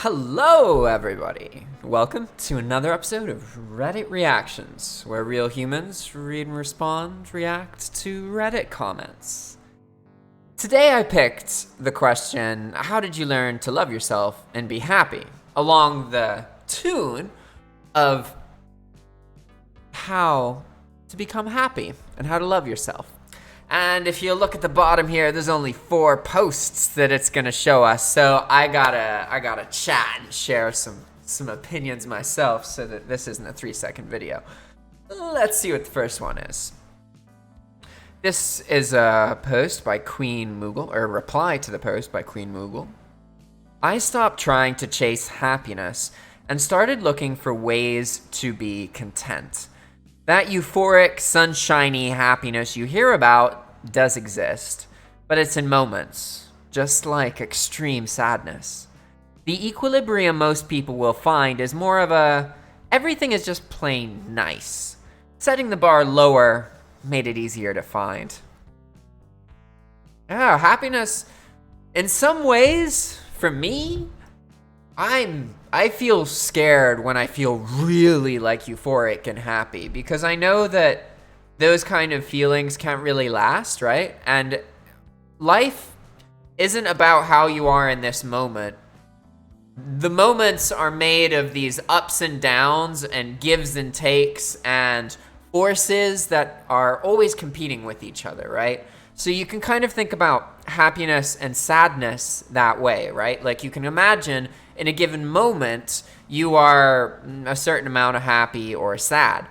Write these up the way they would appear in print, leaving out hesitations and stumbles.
Hello, everybody. Welcome to another episode of Reddit Reactions, where real humans read and respond, react to Reddit comments. Today I picked the question, how did you learn to love yourself and be happy? Along the tune of how to become happy and how to love yourself. And if you look at the bottom here, there's only 4 posts that it's gonna show us. So I gotta chat and share some opinions myself so that this isn't a 3-second video. Let's see what the first one is. This is a post by Queen Moogle, or a reply to the post by Queen Moogle. I stopped trying to chase happiness and started looking for ways to be content. That euphoric, sunshiny happiness you hear about does exist, but it's in moments, just like extreme sadness. The equilibrium most people will find is more of a, everything is just plain nice. Setting the bar lower made it easier to find. Yeah, happiness, in some ways, for me, I feel scared when I feel really like euphoric and happy because I know that those kind of feelings can't really last, right? And life isn't about how you are in this moment. The moments are made of these ups and downs and gives and takes and forces that are always competing with each other, right? So you can kind of think about happiness and sadness that way, right? Like you can imagine in a given moment, you are a certain amount of happy or sad.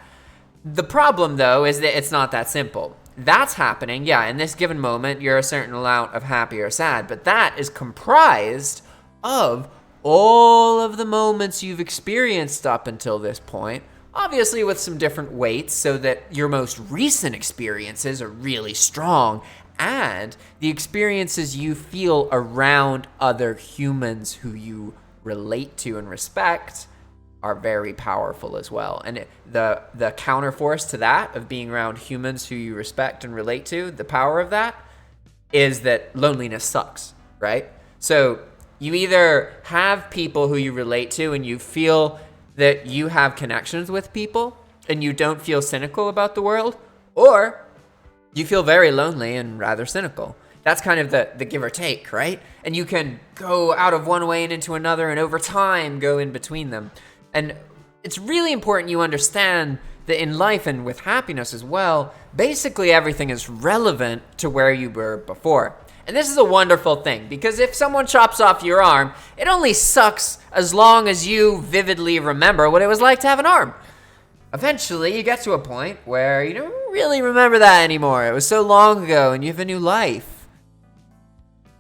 The problem, though, is that it's not that simple. That's happening, yeah, in this given moment, you're a certain amount of happy or sad, but that is comprised of all of the moments you've experienced up until this point, obviously with some different weights so that your most recent experiences are really strong, and the experiences you feel around other humans who you relate to and respect are very powerful as well. And the counterforce to that of being around humans who you respect and relate to, the power of that is that loneliness sucks, right? So you either have people who you relate to and you feel that you have connections with people and you don't feel cynical about the world, or you feel very lonely and rather cynical. That's kind of the give or take, right? And you can go out of one way and into another, and over time go in between them. And it's really important you understand that in life and with happiness as well, basically everything is relevant to where you were before. And this is a wonderful thing, because if someone chops off your arm, it only sucks as long as you vividly remember what it was like to have an arm. Eventually, you get to a point where you don't really remember that anymore. It was so long ago, and you have a new life.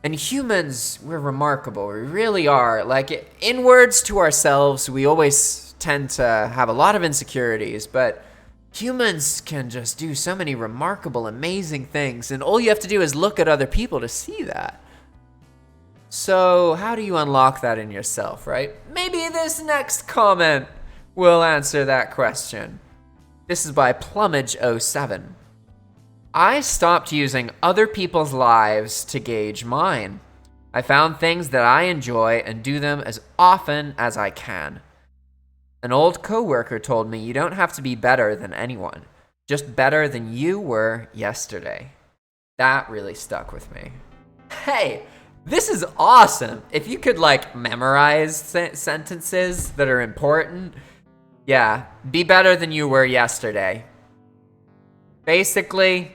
And humans, we're remarkable. We really are. Like, inwards to ourselves, we always tend to have a lot of insecurities, but humans can just do so many remarkable, amazing things, and all you have to do is look at other people to see that. So, how do you unlock that in yourself, right? Maybe this next comment will answer that question. This is by Plumage07. I stopped using other people's lives to gauge mine. I found things that I enjoy and do them as often as I can. An old coworker told me you don't have to be better than anyone, just better than you were yesterday. That really stuck with me. Hey, this is awesome. If you could memorize sentences that are important, yeah, be better than you were yesterday. Basically,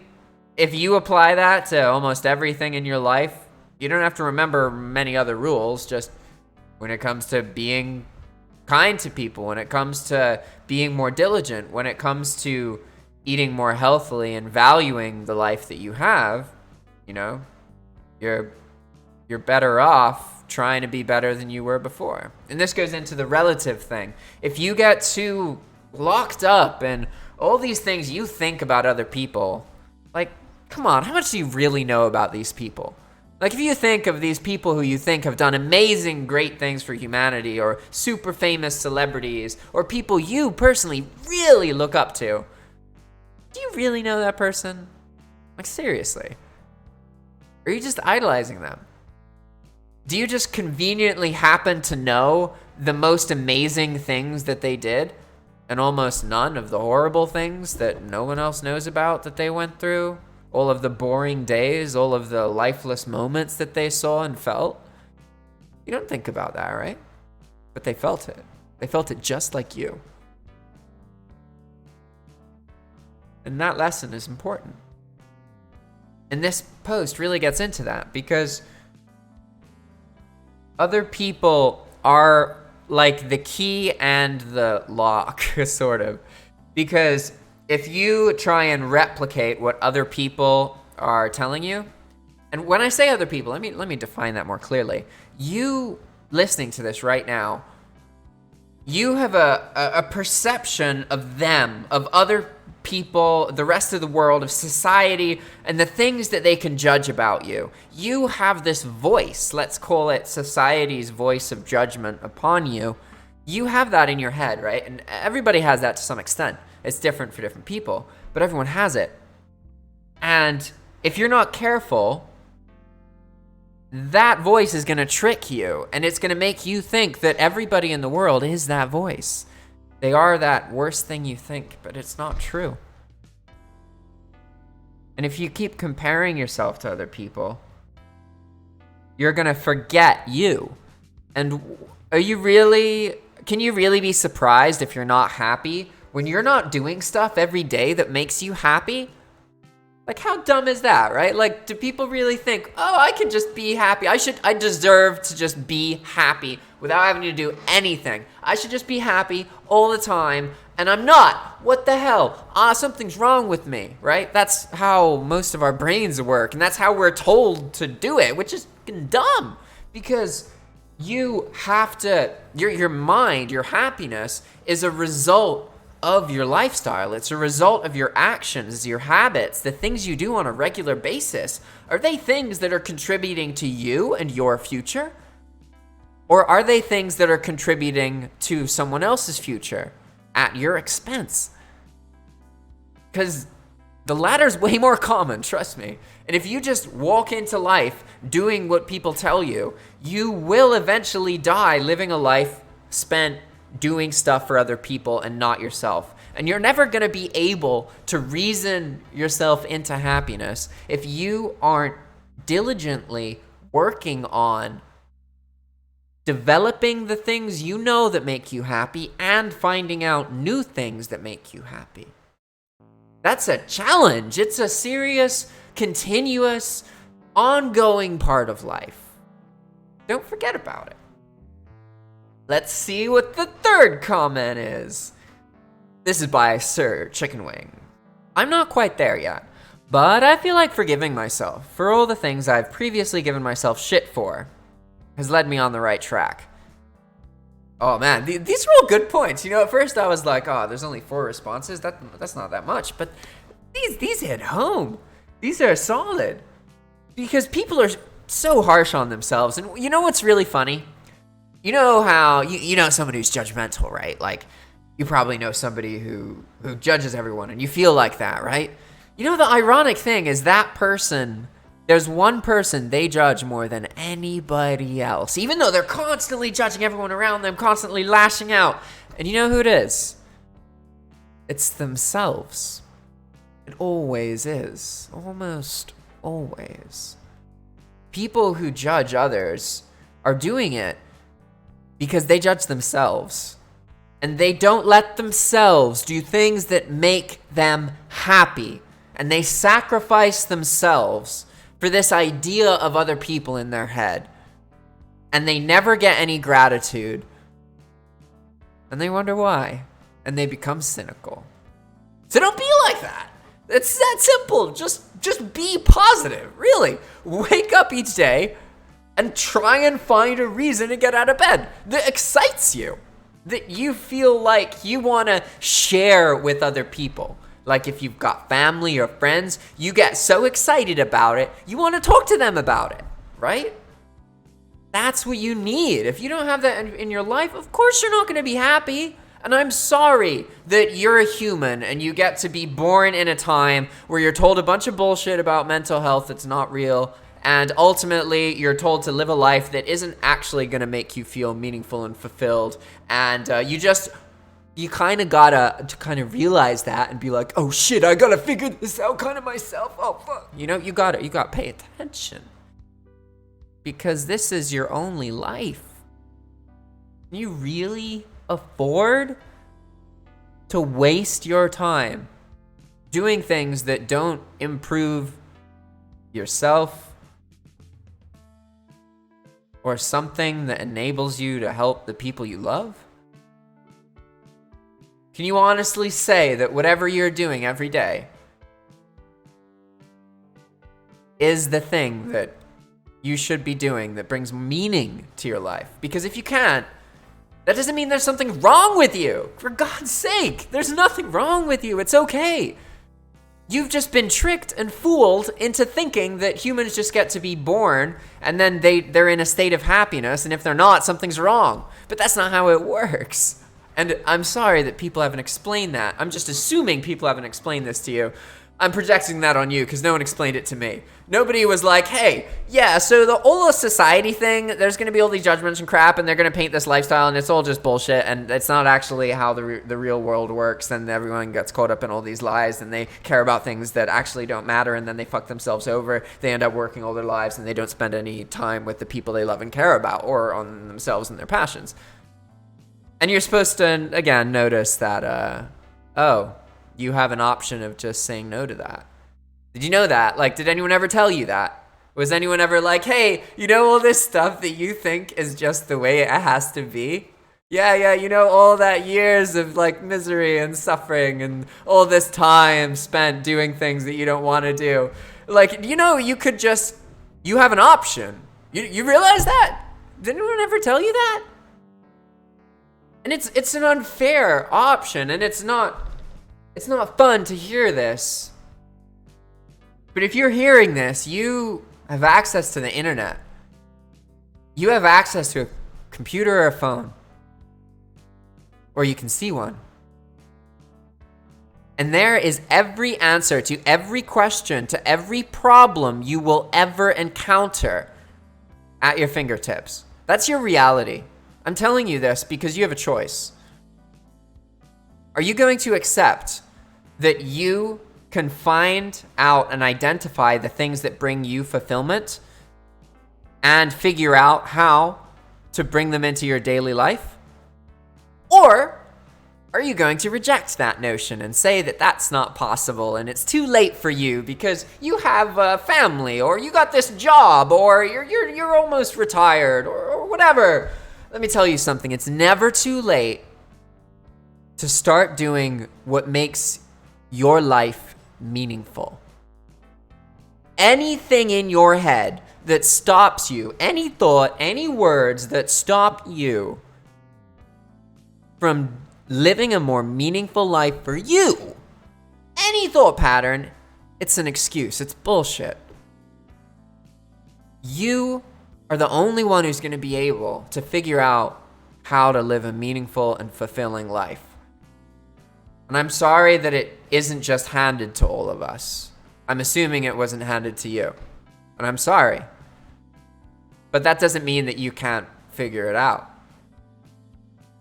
if you apply that to almost everything in your life, you don't have to remember many other rules. Just when it comes to being kind to people, when it comes to being more diligent, when it comes to eating more healthily and valuing the life that you have, you're better off trying to be better than you were before. And this goes into the relative thing. If you get too locked up in all these things you think about other people, come on, how much do you really know about these people? If you think of these people who you think have done amazing, great things for humanity, or super famous celebrities, or people you personally really look up to, do you really know that person? Seriously. Or are you just idolizing them? Do you just conveniently happen to know the most amazing things that they did and almost none of the horrible things that no one else knows about that they went through? All of the boring days, all of the lifeless moments that they saw and felt? You don't think about that, right? But they felt it. They felt it just like you. And that lesson is important. And this post really gets into that because other people are like the key and the lock, sort of. Because if you try and replicate what other people are telling you, and when I say other people, let me define that more clearly. You listening to this right now, you have a perception of them, of other people, the rest of the world, of society, and the things that they can judge about you. You have this voice, let's call it society's voice of judgment upon you. You have that in your head, right? And everybody has that to some extent. It's different for different people, but everyone has it. And if you're not careful, that voice is going to trick you, and it's going to make you think that everybody in the world is that voice. They are that worst thing you think, but it's not true. And if you keep comparing yourself to other people, you're going to forget you. And can you really be surprised if you're not happy when you're not doing stuff every day that makes you happy? Like, how dumb is that, right? Like, do people really think, oh, I can just be happy. I deserve to just be happy without having to do anything. I should just be happy all the time, and I'm not. What the hell? Something's wrong with me, right? That's how most of our brains work, and that's how we're told to do it, which is dumb, because you have to, your mind, your happiness is a result of your lifestyle. It's a result of your actions, your habits, the things you do on a regular basis. Are they things that are contributing to you and your future? Or are they things that are contributing to someone else's future at your expense? Because the latter's way more common, trust me. And if you just walk into life doing what people tell you, you will eventually die living a life spent doing stuff for other people and not yourself. And you're never going to be able to reason yourself into happiness if you aren't diligently working on developing the things you know that make you happy and finding out new things that make you happy. That's a challenge. It's a serious, continuous, ongoing part of life. Don't forget about it. Let's see what the third comment is. This is by Sir Chicken Wing. I'm not quite there yet, but I feel like forgiving myself for all the things I've previously given myself shit for has led me on the right track. Oh man, these are all good points. You know, at first I was like, oh, there's only 4 responses. That's not that much, but these hit home. These are solid. Because people are so harsh on themselves. And you know what's really funny? You know how, you know someone who's judgmental, right? Like, you probably know somebody who judges everyone, and you feel like that, right? You know, the ironic thing is that person, there's one person they judge more than anybody else, even though they're constantly judging everyone around them, constantly lashing out. And you know who it is? It's themselves. It always is. Almost always. People who judge others are doing it because they judge themselves. And they don't let themselves do things that make them happy. And they sacrifice themselves for this idea of other people in their head. And they never get any gratitude. And they wonder why. And they become cynical. So don't be like that. It's that simple. Just be positive. Really. Wake up each day and try and find a reason to get out of bed that excites you, that you feel like you want to share with other people. Like if you've got family or friends, you get so excited about it, you want to talk to them about it, right? That's what you need. If you don't have that in your life, of course you're not going to be happy. And I'm sorry that you're a human and you get to be born in a time where you're told a bunch of bullshit about mental health that's not real, And ultimately, you're told to live a life that isn't actually going to make you feel meaningful and fulfilled. And you kind of gotta to kind of realize that and be like, oh shit, I gotta figure this out kind of myself. Oh fuck. You gotta pay attention. Because this is your only life. Can you really afford to waste your time doing things that don't improve yourself or something that enables you to help the people you love? Can you honestly say that whatever you're doing every day is the thing that you should be doing that brings meaning to your life? Because if you can't, that doesn't mean there's something wrong with you. For God's sake, there's nothing wrong with you. It's okay. You've just been tricked and fooled into thinking that humans just get to be born and then they're in a state of happiness, and if they're not, something's wrong. But that's not how it works. And I'm sorry that people haven't explained that. I'm just assuming people haven't explained this to you. I'm projecting that on you because no one explained it to me. Nobody was like, hey, yeah, so the whole society thing, there's going to be all these judgments and crap, and they're going to paint this lifestyle, and it's all just bullshit, and it's not actually how the real world works, and everyone gets caught up in all these lies, and they care about things that actually don't matter, and then they fuck themselves over. They end up working all their lives, and they don't spend any time with the people they love and care about, or on themselves and their passions. And you're supposed to, again, notice that, you have an option of just saying no to that. Did you know that? Like, did anyone ever tell you that? Was anyone ever like, hey, you know all this stuff that you think is just the way it has to be? Yeah, you know all that years of like misery and suffering and all this time spent doing things that you don't want to do. Like, you have an option. You realize that? Did anyone ever tell you that? And it's an unfair option, and it's not fun to hear this. But if you're hearing this, you have access to the internet. You have access to a computer or a phone. Or you can see one. And there is every answer to every question, to every problem you will ever encounter at your fingertips. That's your reality. I'm telling you this because you have a choice. Are you going to accept that you can find out and identify the things that bring you fulfillment and figure out how to bring them into your daily life? Or are you going to reject that notion and say that that's not possible and it's too late for you because you have a family, or you got this job, or you're almost retired, or whatever? Let me tell you something. It's never too late to start doing what makes your life meaningful. Anything in your head that stops you, any thought, any words that stop you from living a more meaningful life for you, any thought pattern, it's an excuse. It's bullshit. You are the only one who's going to be able to figure out how to live a meaningful and fulfilling life. And I'm sorry that it isn't just handed to all of us. I'm assuming it wasn't handed to you. And I'm sorry. But that doesn't mean that you can't figure it out.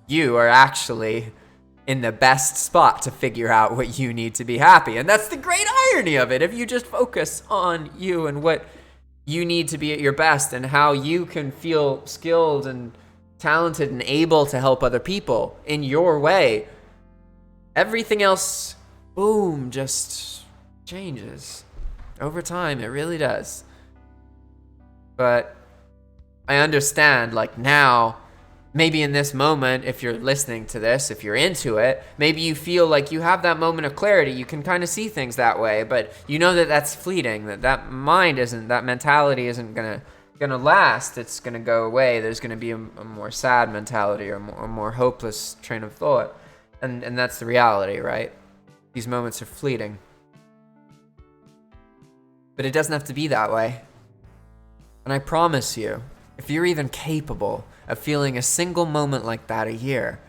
You are actually in the best spot to figure out what you need to be happy. And that's the great irony of it. If you just focus on you and what you need to be at your best and how you can feel skilled and talented and able to help other people in your way, everything else, boom, just changes. Over time, it really does. But I understand, like now, maybe in this moment, if you're listening to this, if you're into it, maybe you feel like you have that moment of clarity. You can kind of see things that way, but you know that that's fleeting, that mind isn't, that mentality isn't gonna last. It's gonna go away. There's gonna be a more sad mentality or a more hopeless train of thought. And that's the reality, right? These moments are fleeting. But it doesn't have to be that way. And I promise you, if you're even capable of feeling a single moment like that a year,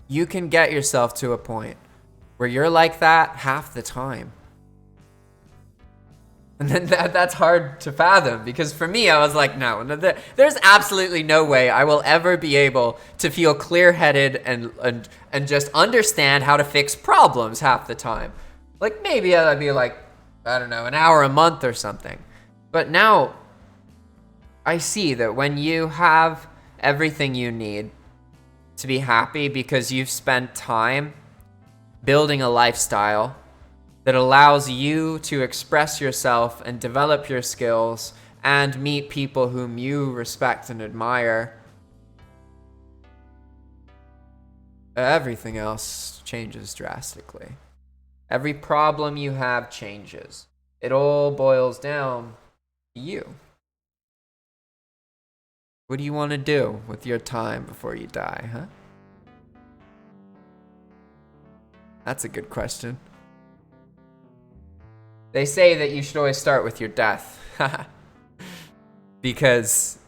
you can get yourself to a point where you're like that half the time. And then that's hard to fathom, because for me, I was like, no, there's absolutely no way I will ever be able to feel clear-headed and just understand how to fix problems half the time. Like, maybe I'd be like, I don't know, an hour a month or something. But now I see that when you have everything you need to be happy because you've spent time building a lifestyle that allows you to express yourself and develop your skills and meet people whom you respect and admire, everything else changes drastically. Every problem you have changes. It all boils down to you. What do you want to do with your time before you die, huh? That's a good question. They say that you should always start with your death. Because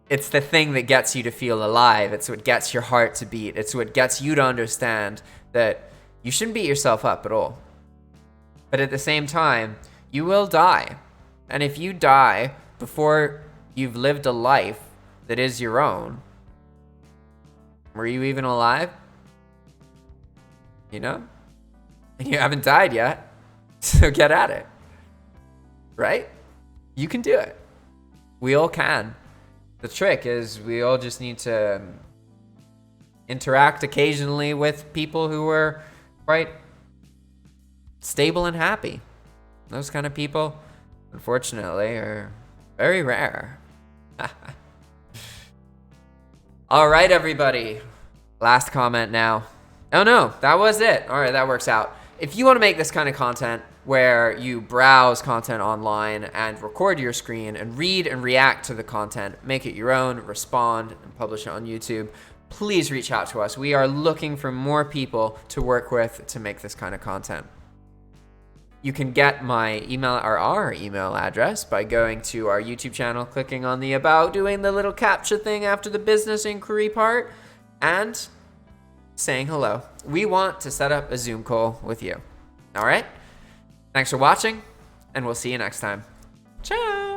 it's the thing that gets you to feel alive. It's what gets your heart to beat. It's what gets you to understand that you shouldn't beat yourself up at all. But at the same time, you will die. And if you die before you've lived a life that is your own, were you even alive? You know? And you haven't died yet. So get at it, right? You can do it. We all can. The trick is we all just need to interact occasionally with people who are quite stable and happy. Those kind of people, unfortunately, are very rare. All right, everybody. Last comment now. Oh no, that was it. All right, that works out. If you want to make this kind of content where you browse content online and record your screen and read and react to the content, make it your own, respond, and publish it on YouTube, please reach out to us. We are looking for more people to work with to make this kind of content. You can get my email or our email address by going to our YouTube channel, clicking on the About, doing the little CAPTCHA thing after the business inquiry part, and saying hello. We want to set up a Zoom call with you. All right? Thanks for watching, and we'll see you next time. Ciao!